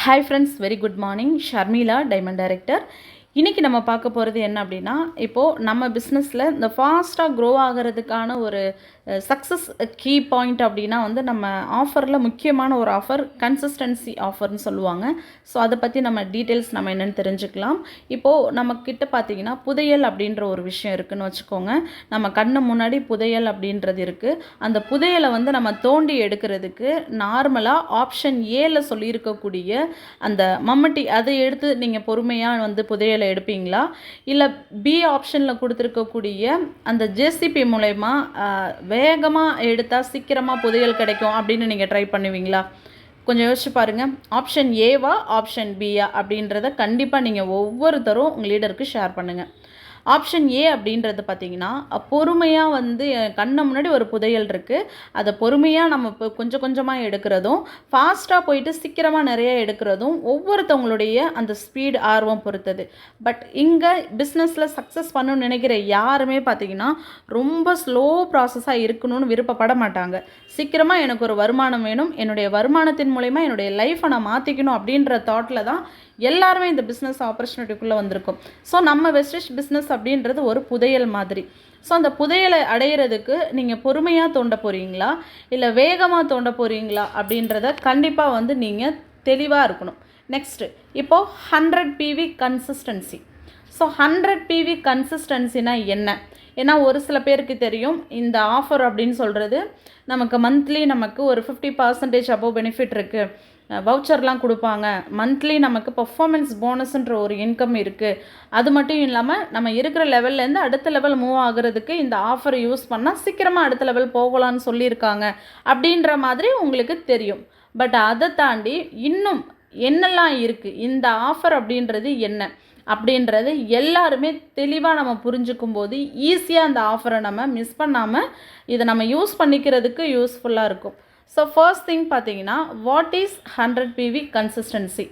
Hi friends, very good morning. Sharmila, Diamond Director. இன்றைக்கி நம்ம பார்க்க போகிறது என்ன அப்படின்னா, இப்போது நம்ம பிஸ்னஸில் இந்த ஃபாஸ்ட்டாக க்ரோ ஆகிறதுக்கான ஒரு சக்ஸஸ் கீ பாயிண்ட் அப்படின்னா வந்து நம்ம ஆஃபரில் முக்கியமான ஒரு ஆஃபர் கன்சிஸ்டன்சி ஆஃபர்னு சொல்லுவாங்க. ஸோ அதை பற்றி நம்ம டீட்டெயில்ஸ் நம்ம என்னென்னு தெரிஞ்சுக்கலாம். இப்போது நம்மக்கிட்ட பார்த்திங்கன்னா புதையல் அப்படின்ற ஒரு விஷயம் இருக்குதுன்னு வச்சுக்கோங்க. நம்ம கண்ணு முன்னாடி புதையல் அப்படின்றது இருக்குது. அந்த புதையலை வந்து நம்ம தோண்டி எடுக்கிறதுக்கு நார்மலாக ஆப்ஷன் ஏல சொல்லியிருக்கக்கூடிய அந்த மம்மட்டி அதை எடுத்து நீங்கள் பொறுமையாக வந்து புதையலை எடுப்பீங்களா, இல்லை பி ஆப்ஷனில் கொடுத்துருக்கக்கூடிய அந்த ஜேசிபி மூலயமா வேகமாக எடுத்தால் சீக்கிரமாக புதையல் கிடைக்கும் அப்படின்னு நீங்கள் ட்ரை பண்ணுவீங்களா? கொஞ்சம் யோசிச்சு பாருங்கள். ஆப்ஷன் ஏவா ஆப்ஷன் பியா அப்படின்றத கண்டிப்பாக நீங்கள் ஒவ்வொருத்தரும் உங்கள் லீடருக்கு ஷேர் பண்ணுங்கள். ஆப்ஷன் ஏ அப்படின்றது பார்த்திங்கன்னா, பொறுமையாக வந்து கண்ணு முன்னாடி ஒரு புதையல் இருக்குது, அதை பொறுமையாக நம்ம இப்போ கொஞ்சம் கொஞ்சமாக எடுக்கிறதும், ஃபாஸ்ட்டாக போயிட்டு சீக்கிரமாக நிறைய எடுக்கிறதும் ஒவ்வொருத்தவங்களுடைய அந்த ஸ்பீடு ஆர்வம் பொறுத்தது. பட் இங்கே பிஸ்னஸில் சக்ஸஸ் பண்ணணும்னு நினைக்கிற யாருமே பார்த்திங்கன்னா ரொம்ப ஸ்லோ ப்ராசஸாக இருக்கணும்னு விருப்பப்பட மாட்டாங்க. சீக்கிரமாக எனக்கு ஒரு வருமானம் வேணும், என்னுடைய வருமானத்தின் மூலமா என்னுடைய லைஃப்பை நான் மாற்றிக்கணும் அப்படின்ற தாட்டில் தான் எல்லாருமே இந்த பிஸ்னஸ் ஆப்பர்ச்சுனிட்டிக்குள்ளே வந்திருக்கும். ஸோ நம்ம வெஸ்டிஷ் பிஸ்னஸ் அப்படின்றது ஒரு புதையல் மாதிரி. ஸோ அந்த புதையலை அடையிறதுக்கு நீங்கள் பொறுமையாக தோண்ட போகிறீங்களா, இல்லை வேகமாக தோண்ட போகிறீங்களா அப்படின்றத கண்டிப்பாக வந்து நீங்கள் தெளிவாக இருக்கணும். நெக்ஸ்ட்டு இப்போது 100 PV கன்சிஸ்டன்சி. ஸோ 100 PV கன்சிஸ்டன்சினா என்ன? ஏன்னா ஒரு சில பேருக்கு தெரியும் இந்த ஆஃபர் அப்படின்னு சொல்கிறது நமக்கு மந்த்லி நமக்கு ஒரு 50% அபோவ் பெனிஃபிட் இருக்குது, வவுச்சர்லாம் கொடுப்பாங்க, மந்த்லி நமக்கு பர்ஃபார்மன்ஸ் போனஸ்ன்ற ஒரு இன்கம் இருக்குது. அது மட்டும் இல்லாமல் நம்ம இருக்கிற லெவல்லேருந்து அடுத்த லெவல் மூவ் ஆகிறதுக்கு இந்த ஆஃபரை யூஸ் பண்ணால் சீக்கிரமாக அடுத்த லெவல் போகலான்னு சொல்லியிருக்காங்க அப்படின்ற மாதிரி உங்களுக்கு தெரியும். பட் அதை தாண்டி இன்னும் என்னெல்லாம் இருக்குது, இந்த ஆஃபர் அப்படின்றது என்ன அப்படின்றது எல்லாருமே தெளிவாக நம்ம புரிஞ்சுக்கும் போது ஈஸியாக அந்த ஆஃபரை நம்ம மிஸ் பண்ணாமல் இதை நம்ம யூஸ் பண்ணிக்கிறதுக்கு யூஸ்ஃபுல்லாக இருக்கும். ஸோ ஃபர்ஸ்ட் திங் பார்த்தீங்கன்னா, what is 100 PV consistency?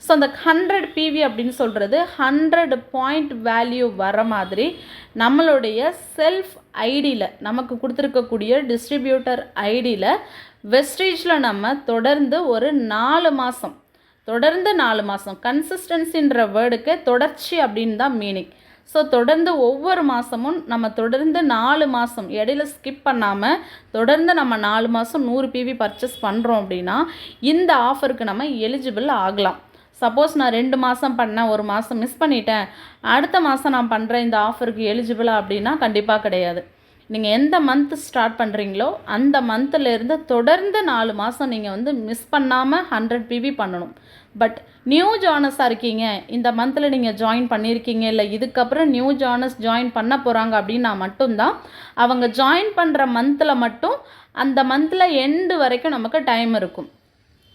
So அந்த 100 PV அப்படின்னு சொல்கிறது 100 பாயிண்ட் வேல்யூ வர மாதிரி நம்மளுடைய செல்ஃப் ஐடியில் நமக்கு கொடுத்துருக்கக்கூடிய டிஸ்ட்ரிபியூட்டர் ஐடியில் வெஸ்டீஜில் நம்ம தொடர்ந்து ஒரு 4 மாதம் கன்சிஸ்டன்சின்ற வேர்டுக்கு தொடர்ச்சி அப்படின்னு தான் மீனிங். ஸோ தொடர்ந்து ஒவ்வொரு மாதமும் நம்ம தொடர்ந்து 4 மாதம் இடையில ஸ்கிப் பண்ணாமல் தொடர்ந்து நம்ம 4 மாதம் 100 PV பர்ச்சேஸ் பண்ணுறோம் அப்படின்னா இந்த ஆஃபருக்கு நம்ம எலிஜிபிள் ஆகலாம். சப்போஸ் நான் 2 மாதம் பண்ணேன், 1 மாதம் மிஸ் பண்ணிட்டேன், அடுத்த மாதம் நான் பண்ணுறேன், இந்த ஆஃபருக்கு எலிஜிபிளா அப்படின்னா கண்டிப்பாக கிடையாது. நீங்கள் எந்த மந்த் ஸ்டார்ட் பண்ணுறீங்களோ அந்த மந்த்லேருந்து தொடர்ந்து 4 மாதம் நீங்கள் வந்து மிஸ் பண்ணாமல் 100 PV பண்ணணும். பட் நியூ ஜானஸாக இருக்கீங்க, இந்த மந்தில் நீங்கள் ஜாயின் பண்ணியிருக்கீங்க, இல்லை இதுக்கப்புறம் நியூ ஜானஸ் ஜாயின் பண்ண போகிறாங்க அப்படின்னா மட்டும்தான் அவங்க ஜாயின் பண்ணுற மந்தில் மட்டும் அந்த மந்தில் எண்டு வரைக்கும் நமக்கு டைம் இருக்கும்.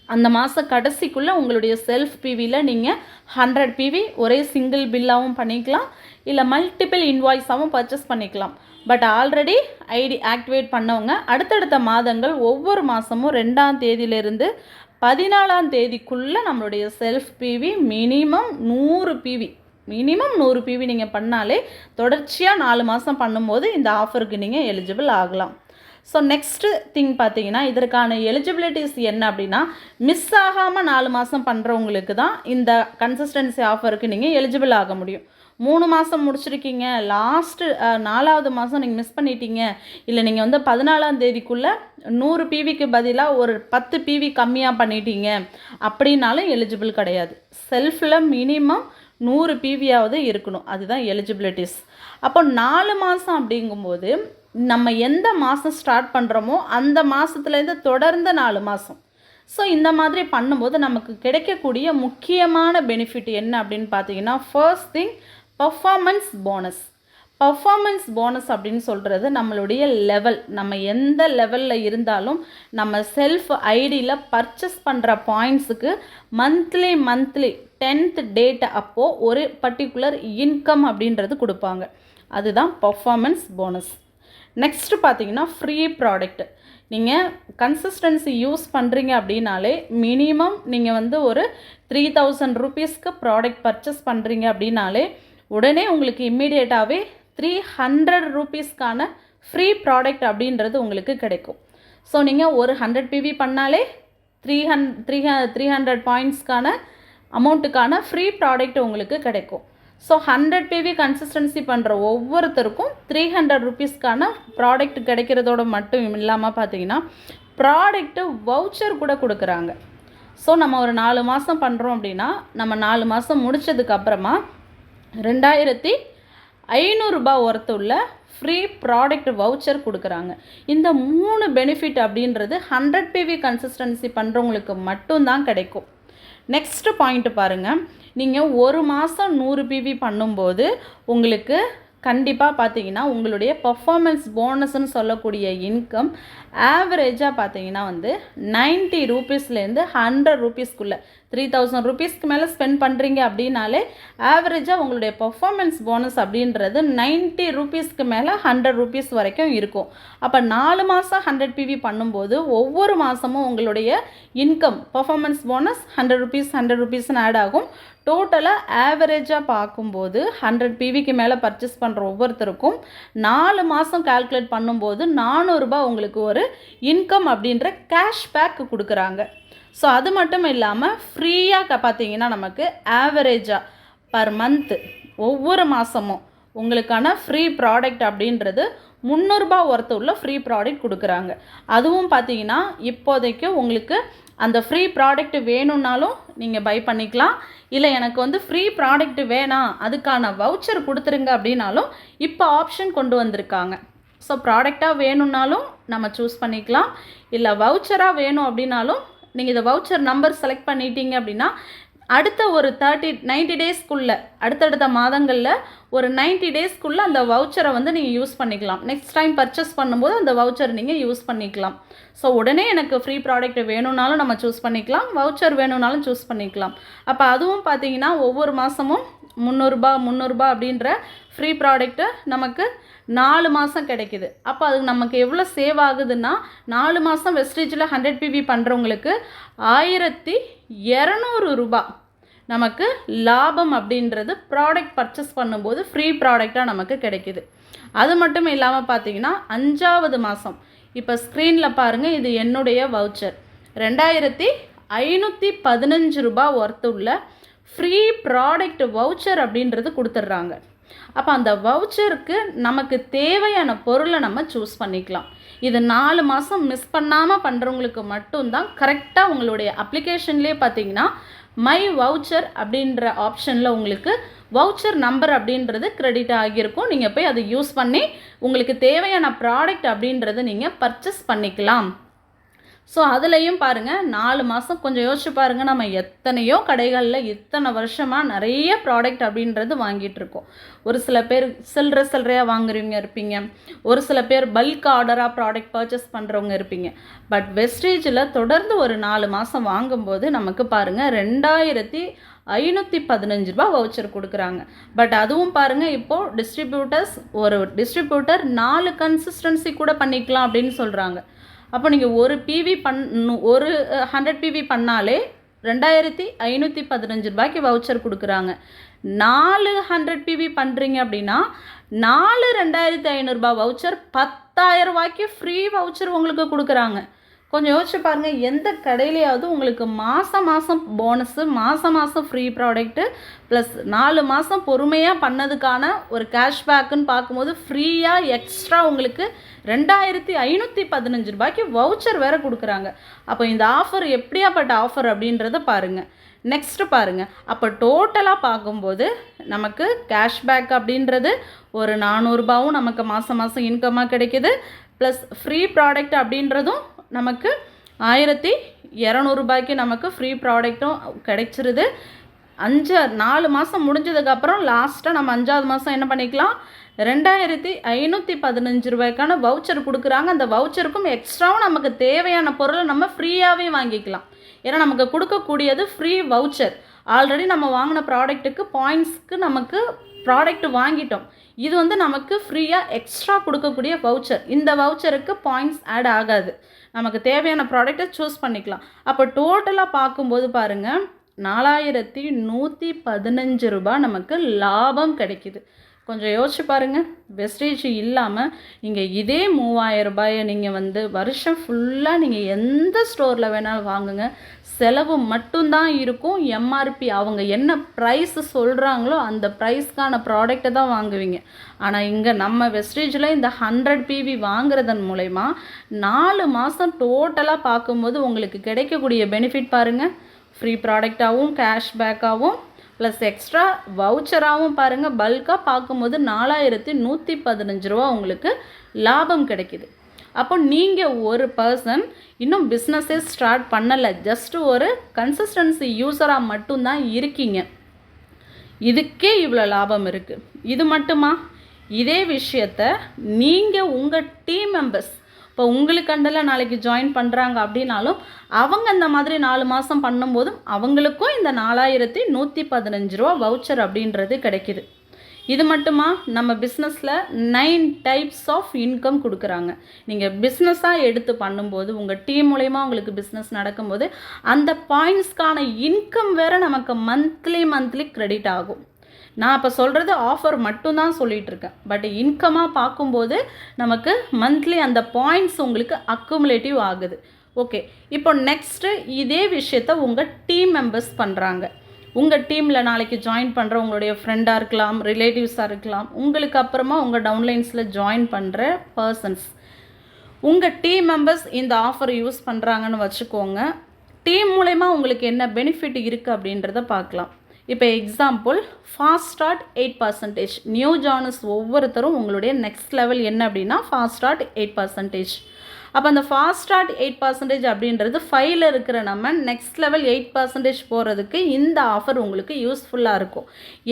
அந்த மாத கடைசிக்குள்ளே உங்களுடைய செல்ஃப் பிவியில் நீங்கள் 100 PV ஒரே சிங்கிள் பில்லாகவும் பண்ணிக்கலாம், இல்லை மல்டிபிள் இன்வாய்ஸாகவும் பர்ச்சேஸ் பண்ணிக்கலாம். பட் ஆல்ரெடி ஐடி ஆக்டிவேட் பண்ணவங்க அடுத்தடுத்த மாதங்கள் ஒவ்வொரு மாதமும் 2ஆம் தேதியிலிருந்து 14ஆம் தேதிக்குள்ளே நம்மளுடைய செல்ஃப் பிவி மினிமம் 100 PV நீங்கள் பண்ணாலே தொடர்ச்சியாக 4 மாதம் பண்ணும்போது இந்த ஆஃபருக்கு நீங்கள் எலிஜிபிள் ஆகலாம். ஸோ நெக்ஸ்ட்டு திங் பார்த்தீங்கன்னா, இதற்கான எலிஜிபிலிட்டிஸ் என்ன அப்படின்னா, மிஸ் ஆகாமல் 4 மாதம் பண்ணுறவங்களுக்கு தான் இந்த கன்சிஸ்டன்சி ஆஃபருக்கு நீங்கள் எலிஜிபிள் ஆக முடியும். 3 மாதம் முடிச்சிருக்கீங்க, லாஸ்ட்டு 4ஆவது மாதம் நீங்கள் மிஸ் பண்ணிட்டீங்க, இல்லை நீங்கள் வந்து 14ஆம் தேதிக்குள்ளே 100 PVக்கு பதிலாக ஒரு 10 PV கம்மியாக பண்ணிட்டீங்க அப்படின்னாலும் எலிஜிபிள் கிடையாது. செல்ஃபில் மினிமம் 100 PVயாவது இருக்கணும், அதுதான் எலிஜிபிலிட்டிஸ். அப்போ 4 மாதம் அப்படிங்கும்போது நம்ம எந்த மாதம் ஸ்டார்ட் பண்ணுறோமோ அந்த மாதத்துலேருந்து தொடர்ந்து 4 மாதம். ஸோ இந்த மாதிரி பண்ணும்போது நமக்கு கிடைக்கக்கூடிய முக்கியமான பெனிஃபிட் என்ன அப்படின்னு பார்த்தீங்கன்னா, ஃபர்ஸ்ட் திங் பர்ஃபார்மன்ஸ் போனஸ் அப்படின்னு சொல்கிறது நம்மளுடைய லெவல். நம்ம எந்த லெவலில் இருந்தாலும் நம்ம செல்ஃப் ஐடியில் பர்ச்சேஸ் பண்ணுற பாயிண்ட்ஸுக்கு மந்த்லி 10th டேட் அப்போது ஒரு பர்டிகுலர் இன்கம் அப்படின்றது கொடுப்பாங்க. அதுதான் பர்ஃபார்மன்ஸ் போனஸ். நெக்ஸ்ட்டு பார்த்தீங்கன்னா, ஃப்ரீ ப்ராடக்ட். நீங்கள் கன்சிஸ்டன்சி யூஸ் பண்ணுறீங்க அப்படின்னாலே மினிமம் நீங்கள் வந்து ஒரு 3000 ரூபீஸ்க்கு ப்ராடக்ட் பர்ச்சேஸ் பண்ணுறீங்க அப்படின்னாலே உடனே உங்களுக்கு இம்மிடியேட்டாகவே 300 ரூபீஸ்க்கான ஃப்ரீ ப்ராடக்ட் அப்படின்றது உங்களுக்கு கிடைக்கும். ஸோ நீங்கள் ஒரு 100 PV பண்ணாலே 300 பாயிண்ட்ஸ்க்கான அமௌண்ட்டுக்கான ஃப்ரீ ப்ராடக்ட் உங்களுக்கு கிடைக்கும். ஸோ 100 PV கன்சிஸ்டன்சி பண்ணுற ஒவ்வொருத்தருக்கும் 300 ருபீஸ்க்கான ப்ராடக்ட் கிடைக்கிறதோட மட்டும் இல்லாமல் பார்த்தீங்கன்னா ப்ராடக்ட்டு வவுச்சர் கூட கொடுக்குறாங்க. ஸோ நம்ம ஒரு 4 மாதம் பண்ணுறோம் அப்படின்னா நம்ம 4 மாதம் முடித்ததுக்கப்புறமா 2500 ஒர்த்து உள்ள ஃப்ரீ ப்ராடக்ட் வவுச்சர் கொடுக்குறாங்க. இந்த 3 பெனிஃபிட் அப்படின்றது 100 PV கன்சிஸ்டன்சி பண்ணுறவங்களுக்கு மட்டும்தான் கிடைக்கும். நெக்ஸ்ட்டு பாயிண்ட்டு பாருங்கள், நீங்கள் ஒரு மாதம் 100 PV பண்ணும்போது உங்களுக்கு கண்டிப்பாக பார்த்தீங்கன்னா உங்களுடைய பர்ஃபார்மன்ஸ் போனஸ்ன்னு சொல்லக்கூடிய இன்கம் ஆவரேஜாக பார்த்தீங்கன்னா வந்து 90 ரூபீஸ்லேருந்து 100 ரூபீஸ்க்குள்ளே 3000 ரூபீஸ்க்கு மேலே ஸ்பெண்ட் பண்ணுறீங்க அப்படின்னாலே ஆவரேஜாக உங்களுடைய பர்ஃபார்மன்ஸ் போனஸ் அப்படின்றது 90 ரூபீஸ்க்கு மேலே 100 ரூபீஸ் வரைக்கும் இருக்கும். அப்போ 4 மாதம் 100 PV பண்ணும்போது ஒவ்வொரு மாதமும் உங்களுடைய இன்கம் பர்ஃபார்மன்ஸ் போனஸ் 100 ரூபீஸ்னு ஆட் ஆகும். டோட்டலாக ஆவரேஜாக பார்க்கும்போது 100 PVக்கு மேலே பர்ச்சேஸ் பண்ணுற ஒவ்வொருத்தருக்கும் 4 மாதம் கால்குலேட் பண்ணும்போது 400 உங்களுக்கு ஒரு இன்கம் அப்படின்ற கேஷ்பேக் கொடுக்குறாங்க. ஸோ அது மட்டும் இல்லாமல் ஃப்ரீயாக பார்த்தீங்கன்னா நமக்கு ஆவரேஜாக பர் மந்த்து ஒவ்வொரு மாதமும் உங்களுக்கான ஃப்ரீ ப்ராடக்ட் அப்படின்றது 300 ஒர்த்து உள்ள ஃப்ரீ ப்ராடக்ட் கொடுக்குறாங்க. அதுவும் பார்த்தீங்கன்னா இப்போதைக்கு உங்களுக்கு அந்த ஃப்ரீ ப்ராடக்ட் வேணும்னாலும் நீங்கள் பை பண்ணிக்கலாம். இல்லை எனக்கு வந்து ஃப்ரீ ப்ராடக்ட் வேணாம் அதுக்கான வவுச்சர் கொடுத்துருங்க அப்படின்னாலும் இப்போ ஆப்ஷன் கொண்டு வந்திருக்காங்க. ஸோ ப்ராடக்டாக வேணும்னாலும் நம்ம சூஸ் பண்ணிக்கலாம். இல்லை வவுச்சராக வேணும் அப்படின்னாலும் நீங்கள் இந்த வவுச்சர் நம்பர் செலக்ட் பண்ணிட்டீங்க அப்படின்னா அடுத்த ஒரு 90 டேஸ்க்குள்ளே அடுத்தடுத்த மாதங்களில் ஒரு 90 டேஸ்க்குள்ளே அந்த வவுச்சரை வந்து நீங்கள் யூஸ் பண்ணிக்கலாம். நெக்ஸ்ட் டைம் பர்ச்சேஸ் பண்ணும்போது அந்த வவுச்சர் நீங்கள் யூஸ் பண்ணிக்கலாம். ஸோ உடனே எனக்கு ஃப்ரீ ப்ராடக்ட் வேணும்னாலும் நம்ம சூஸ் பண்ணிக்கலாம், வவுச்சர் வேணும்னாலும் சூஸ் பண்ணிக்கலாம். அப்போ அதுவும் பார்த்தீங்கன்னா ஒவ்வொரு மாதமும் 300 அப்படின்ற ஃப்ரீ ப்ராடக்ட்டு நமக்கு 4 மாதம் கிடைக்கிது. அப்போ அது நமக்கு எவ்வளோ சேவ் ஆகுதுன்னா 4 மாதம் வெஸ்டேஜில் 100 PV பண்ணுறவங்களுக்கு 1200 நமக்கு லாபம் அப்படின்றது ப்ராடக்ட் பர்ச்சேஸ் பண்ணும்போது ஃப்ரீ ப்ராடக்டாக நமக்கு கிடைக்கிது. அது மட்டும் இல்லாமல் பார்த்தீங்கன்னா 5வது மாதம் இப்போ ஸ்க்ரீனில் பாருங்கள், இது என்னுடைய வவுச்சர் 2515 ஒர்த்து உள்ள ஃப்ரீ ப்ராடக்ட் வவுச்சர் அப்படின்றது கொடுத்துட்றாங்க. அப்போ அந்த வவுச்சருக்கு நமக்கு தேவையான பொருளை நம்ம சூஸ் பண்ணிக்கலாம். இது 4 மாதம் மிஸ் பண்ணாமல் பண்ணுறவங்களுக்கு மட்டும்தான் கரெக்டாக உங்களுடைய அப்ளிகேஷன்லேயே பார்த்தீங்கன்னா மை வவுச்சர் அப்படின்ற ஆப்ஷனில் உங்களுக்கு வவுச்சர் நம்பர் அப்படின்றது கிரெடிட் ஆகியிருக்கும். நீங்கள் போய் அதை யூஸ் பண்ணி உங்களுக்கு தேவையான ப்ராடக்ட் அப்படின்றது நீங்கள் பர்ச்சேஸ் பண்ணிக்கலாம். ஸோ அதுலேயும் பாருங்கள் 4 மாதம் கொஞ்சம் யோசிச்சு பாருங்கள், நம்ம எத்தனையோ கடைகளில் இத்தனை வருஷமாக நிறைய ப்ராடக்ட் அப்படின்றது வாங்கிட்டுருக்கோம். ஒரு சில பேர் சில்லறையாக வாங்குறவங்க இருப்பீங்க, ஒரு சில பேர் பல்க் ஆர்டராக ப்ராடக்ட் பர்ச்சேஸ் பண்ணுறவங்க இருப்பீங்க. பட் வெஸ்டேஜில் தொடர்ந்து ஒரு 4 மாதம் வாங்கும்போது நமக்கு பாருங்கள் 2515 வவுச்சர் கொடுக்குறாங்க. பட் அதுவும் பாருங்கள் இப்போது ஒரு டிஸ்ட்ரிபியூட்டர் 4 கன்சிஸ்டன்சி கூட பண்ணிக்கலாம் அப்படின்னு சொல்கிறாங்க. அப்போ நீங்கள் ஒரு 100 PV பண்ணாலே 2515 வவுச்சர் கொடுக்குறாங்க. 400 PV பண்ணுறீங்க அப்படின்னா 2500 வவுச்சர் 10,000 ஃப்ரீ வவுச்சர் உங்களுக்கு கொடுக்குறாங்க. கொஞ்சம் யோசிச்சு பாருங்கள், எந்த கடையிலையாவது உங்களுக்கு மாதம் போனஸு மாதம் ஃப்ரீ ப்ராடக்ட்டு ப்ளஸ் 4 மாதம் பொறுமையாக பண்ணதுக்கான ஒரு கேஷ்பேக்குன்னு பார்க்கும்போது ஃப்ரீயாக எக்ஸ்ட்ரா உங்களுக்கு 2515 வவுச்சர் வேறு கொடுக்குறாங்க. அப்போ இந்த ஆஃபர் எப்படியாப்பட்ட ஆஃபர் அப்படின்றத பாருங்கள். நெக்ஸ்ட்டு பாருங்கள், அப்போ டோட்டலாக பார்க்கும்போது நமக்கு கேஷ்பேக் அப்படின்றது ஒரு 400 நமக்கு மாதம் இன்கமாக கிடைக்கிது. ப்ளஸ் ஃப்ரீ ப்ராடக்ட் அப்படின்றதும் நமக்கு 1200 நமக்கு ஃப்ரீ ப்ராடக்ட்டும் கிடைச்சிருது. 4 மாதம் முடிஞ்சதுக்கப்புறம் லாஸ்ட்டாக நம்ம 5வது மாதம் என்ன பண்ணிக்கலாம், 2515 வவுச்சர் கொடுக்குறாங்க. அந்த வவுச்சருக்கும் எக்ஸ்ட்ராவும் நமக்கு தேவையான பொருளை நம்ம ஃப்ரீயாகவே வாங்கிக்கலாம். ஏன்னா நமக்கு கொடுக்கக்கூடியது ஃப்ரீ வவுச்சர். ஆல்ரெடி நம்ம வாங்கின ப்ராடக்ட்டுக்கு பாயிண்ட்ஸ்க்கு நமக்கு ப்ராடக்ட் வாங்கிட்டோம். இது வந்து நமக்கு ஃப்ரீயாக எக்ஸ்ட்ரா கொடுக்கக்கூடிய வவுச்சர். இந்த வவுச்சருக்கு பாயிண்ட்ஸ் ஆட் ஆகாது. நமக்கு தேவையான ப்ராடக்டை சூஸ் பண்ணிக்கலாம். அப்போ டோட்டலாக பார்க்கும்போது பாருங்கள் 4115 நமக்கு லாபம் கிடைக்கிது. கொஞ்சம் யோசிச்சு பாருங்கள். வெஸ்டேஜ் இல்லாமல் நீங்கள் இதே 3000 ரூபாயை நீங்கள் வந்து வருஷம் ஃபுல்லாக நீங்கள் எந்த ஸ்டோரில் வேணாலும் வாங்குங்க, செலவு மட்டும்தான் இருக்கும். எம்ஆர்பி அவங்க என்ன ப்ரைஸ் சொல்கிறாங்களோ அந்த ப்ரைஸ்க்கான ப்ராடக்டை தான் வாங்குவீங்க. ஆனால் இங்கே நம்ம வெஸ்டேஜில் இந்த 100 பிவி வாங்குறதன் மூலயமா 4 மாதம் டோட்டலாக பார்க்கும்போது உங்களுக்கு கிடைக்கக்கூடிய பெனிஃபிட் பாருங்கள். ஃப்ரீ ப்ராடக்டாகவும் கேஷ்பேக்காகவும் ப்ளஸ் எக்ஸ்ட்ரா வவுச்சராகவும் பாருங்கள். பல்காக பார்க்கும்போது 4115 ரூபா உங்களுக்கு லாபம் கிடைக்கிது. அப்போ நீங்கள் ஒரு பர்சன் இன்னும் பிஸ்னஸே ஸ்டார்ட் பண்ணலை, ஜஸ்ட்டு ஒரு கன்சிஸ்டன்சி யூஸராக மட்டும்தான் இருக்கீங்க, இதுக்கே இவ்வளோ லாபம் இருக்குது. இது மட்டுமா? இதே விஷயத்தை நீங்கள் உங்கள் டீம் மெம்பர்ஸ் இப்போ உங்களுக்கு அண்டரில் நாளைக்கு ஜாயின் பண்ணுறாங்க அப்படின்னாலும் அவங்க இந்த மாதிரி 4 மாதம் பண்ணும்போதும் அவங்களுக்கும் இந்த 4115 ரூபா வவுச்சர் அப்படின்றது கிடைக்கிது. இது மட்டுமா? நம்ம பிஸ்னஸில் 9 டைப்ஸ் ஆஃப் இன்கம் கொடுக்குறாங்க. நீங்கள் பிஸ்னஸாக எடுத்து பண்ணும்போது உங்கள் டீம் மூலயமா உங்களுக்கு பிஸ்னஸ் நடக்கும்போது அந்த பாயிண்ட்ஸ்க்கான இன்கம் வேறு நமக்கு மந்த்லி கிரெடிட் ஆகும். நான் இப்போ சொல்கிறது ஆஃபர் மட்டும்தான் சொல்லிகிட்ருக்கேன். பட் இன்கமாக பார்க்கும்போது நமக்கு மந்த்லி அந்த பாயிண்ட்ஸ் உங்களுக்கு அக்குமுலேட்டிவ் ஆகுது. ஓகே, இப்போ நெக்ஸ்ட்டு இதே விஷயத்த உங்கள் டீம் மெம்பர்ஸ் பண்ணுறாங்க. உங்கள் டீமில் நாளைக்கு ஜாயின் பண்ணுற உங்களுடைய ஃப்ரெண்டாக இருக்கலாம், ரிலேட்டிவ்ஸாக இருக்கலாம், உங்களுக்கு அப்புறமா உங்கள் டவுன்லைன்ஸில் ஜாயின் பண்ணுற பர்சன்ஸ், உங்கள் டீம் மெம்பர்ஸ் இந்த ஆஃபர் யூஸ் பண்ணுறாங்கன்னு வச்சுக்கோங்க. டீம் மூலமா உங்களுக்கு என்ன பெனிஃபிட் இருக்குது அப்படின்றத பார்க்கலாம். இப்போ example, fast start 8%. New joiners ஒவ்வொருத்தரும் உங்களுடைய நெக்ஸ்ட் லெவல் என்ன அப்படின்னா ஃபாஸ்ட் ஸ்டார்ட் 8%. அப்போ அந்த ஃபாஸ்ட் ஸ்டார்ட் 8% அப்படின்றது 5ல் இருக்கிற நம்ம நெக்ஸ்ட் லெவல் 8% போகிறதுக்கு இந்த ஆஃபர் உங்களுக்கு யூஸ்ஃபுல்லாக இருக்கும்.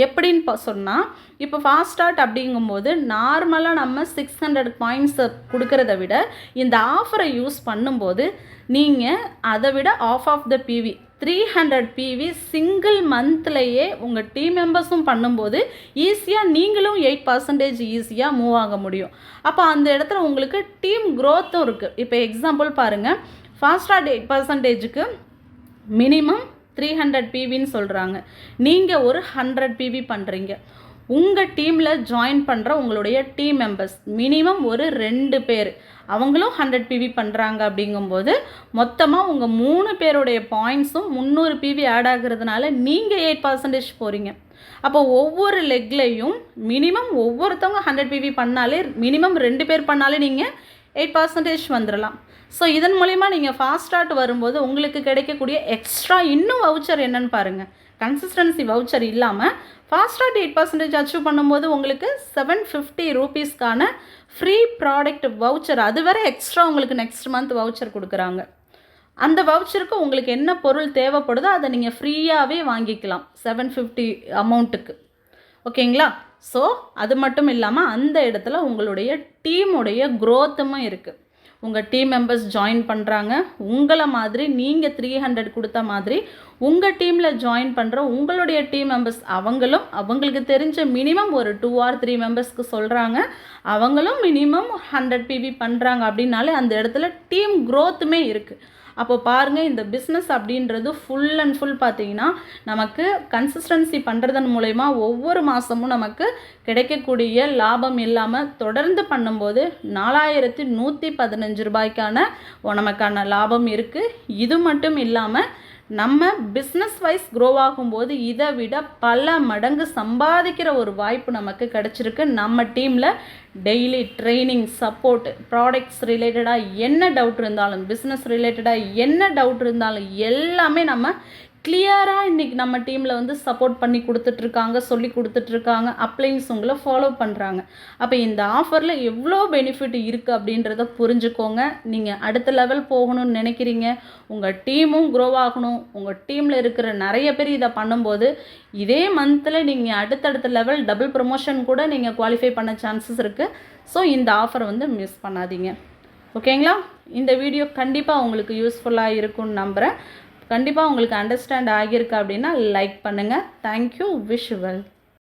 எப்படின்னு சொன்னால், இப்போ ஃபாஸ்ட் ஸ்டார்ட் அப்படிங்கும்போது நார்மலாக நம்ம 600 பாயிண்ட்ஸை கொடுக்கறத விட இந்த ஆஃபரை யூஸ் பண்ணும்போது நீங்கள் அதை விட of the PV 300 PV single மந்த்லேயே உங்கள் டீம் மெம்பர்ஸும் பண்ணும்போது ஈஸியாக நீங்களும் 8% ஈஸியாக மூவ் ஆக முடியும். அப்போ அந்த இடத்துல உங்களுக்கு டீம் க்ரோத்தும் இருக்குது. இப்போ எக்ஸாம்பிள் பாருங்கள், ஃபாஸ்ட் ஸ்டார்ட் 8%க்கு மினிமம் 300 பிவின்னு சொல்கிறாங்க. நீங்கள் ஒரு 100 பிவி பண்ணுறீங்க. உங்கள் டீமில் ஜாயின் பண்ணுற உங்களுடைய டீம் மெம்பர்ஸ் மினிமம் ஒரு 2 பேர் அவங்களும் 100 பிவி பண்ணுறாங்க. அப்படிங்கும்போது மொத்தமாக உங்கள் 3 பேருடைய பாயிண்ட்ஸும் 300 பிவி ஆட் ஆகுறதுனால நீங்கள் 8% போகிறீங்க. அப்போ ஒவ்வொரு லெக்லையும் மினிமம் ஒவ்வொருத்தவங்க 100 பிவி பண்ணாலே மினிமம் 2 பேர் பண்ணாலே நீங்கள் 8% வந்துடலாம். ஸோ இதன் மூலிமா நீங்கள் ஃபாஸ்ட் ஸ்டார்ட் வரும்போது உங்களுக்கு கிடைக்கக்கூடிய எக்ஸ்ட்ரா இன்னும் வவுச்சர் என்னன்னு பாருங்கள். கன்சிஸ்டன்சி வவுச்சர் இல்லாமல் ஃபாஸ்ட் ஸ்டார்ட் 8% அச்சீவ் பண்ணும்போது உங்களுக்கு 750 ரூபீஸ்க்கான ஃப்ரீ ப்ராடக்ட் வவுச்சர், அது வேறு எக்ஸ்ட்ரா உங்களுக்கு நெக்ஸ்ட் மந்த் வவுச்சர் கொடுக்குறாங்க. அந்த வவுச்சருக்கு உங்களுக்கு என்ன பொருள் தேவைப்படுதோ அதை நீங்கள் ஃப்ரீயாகவே வாங்கிக்கலாம் 750 அமௌண்ட்டுக்கு. ஓகேங்களா? ஸோ அது மட்டும் இல்லாமல் அந்த இடத்துல உங்களுடைய டீமுடைய க்ரோத்தும் இருக்குது. உங்கள் டீம் மெம்பர்ஸ் ஜாயின் பண்ணுறாங்க, உங்களை மாதிரி நீங்கள் 300 கொடுத்த மாதிரி உங்கள் டீமில் ஜாயின் பண்ணுற உங்களுடைய டீம் மெம்பர்ஸ் அவங்களும் அவங்களுக்கு தெரிஞ்ச மினிமம் ஒரு 2 or 3 மெம்பர்ஸ்க்கு சொல்கிறாங்க, அவங்களும் மினிமம் 100 பிவி பண்ணுறாங்க. அப்படின்னாலே அந்த இடத்துல டீம் க்ரோத்துமே இருக்குது. அப்போ பாருங்கள், இந்த பிஸ்னஸ் அப்படின்றது ஃபுல் அண்ட் ஃபுல் பார்த்திங்கன்னா நமக்கு கன்சிஸ்டன்சி பண்ணுறதன் மூலயமா ஒவ்வொரு மாதமும் நமக்கு கிடைக்கக்கூடிய லாபம் இல்லாமல் தொடர்ந்து பண்ணும்போது 4115 ரூபாய்க்கான நமக்கான லாபம் இருக்குது. இது மட்டும் இல்லாமல் நம்ம பிஸ்னஸ் வைஸ் க்ரோ ஆகும்போது இதை விட பல மடங்கு சம்பாதிக்கிற ஒரு வாய்ப்பு நமக்கு கிடச்சிருக்கு. நம்ம டீமில் டெய்லி ட்ரைனிங், சப்போர்ட், ப்ராடக்ட்ஸ் ரிலேட்டடாக என்ன டவுட் இருந்தாலும், பிஸ்னஸ் ரிலேட்டடாக என்ன டவுட் இருந்தாலும் எல்லாமே நம்ம கிளியராக இன்றைக்கி நம்ம டீமில் வந்து சப்போர்ட் பண்ணி கொடுத்துட்ருக்காங்க, சொல்லி கொடுத்துட்ருக்காங்க, அப்ளைன்ஸ் உங்களை ஃபாலோ பண்ணுறாங்க. அப்போ இந்த ஆஃபரில் எவ்வளோ பெனிஃபிட் இருக்குது அப்படின்றத புரிஞ்சுக்கோங்க. நீங்கள் அடுத்த லெவல் போகணும்னு நினைக்கிறீங்க, உங்கள் டீமும் க்ரோ ஆகணும், உங்கள் டீமில் இருக்கிற நிறைய பேர் இதை பண்ணும்போது இதே மந்தில் நீங்கள் அடுத்தடுத்த லெவல் டபுள் ப்ரமோஷன் கூட நீங்கள் குவாலிஃபை பண்ண சான்சஸ் இருக்குது. ஸோ இந்த ஆஃபரை வந்து மிஸ் பண்ணாதீங்க. ஓகேங்களா? இந்த வீடியோ கண்டிப்பாக உங்களுக்கு யூஸ்ஃபுல்லாக இருக்கும்னு நம்புகிறேன். கண்டிப்பாக உங்களுக்கு அண்டர்ஸ்டாண்ட் ஆகியிருக்கு அப்படின்னா லைக் பண்ணுங்கள். தேங்க்யூ. Wish you well.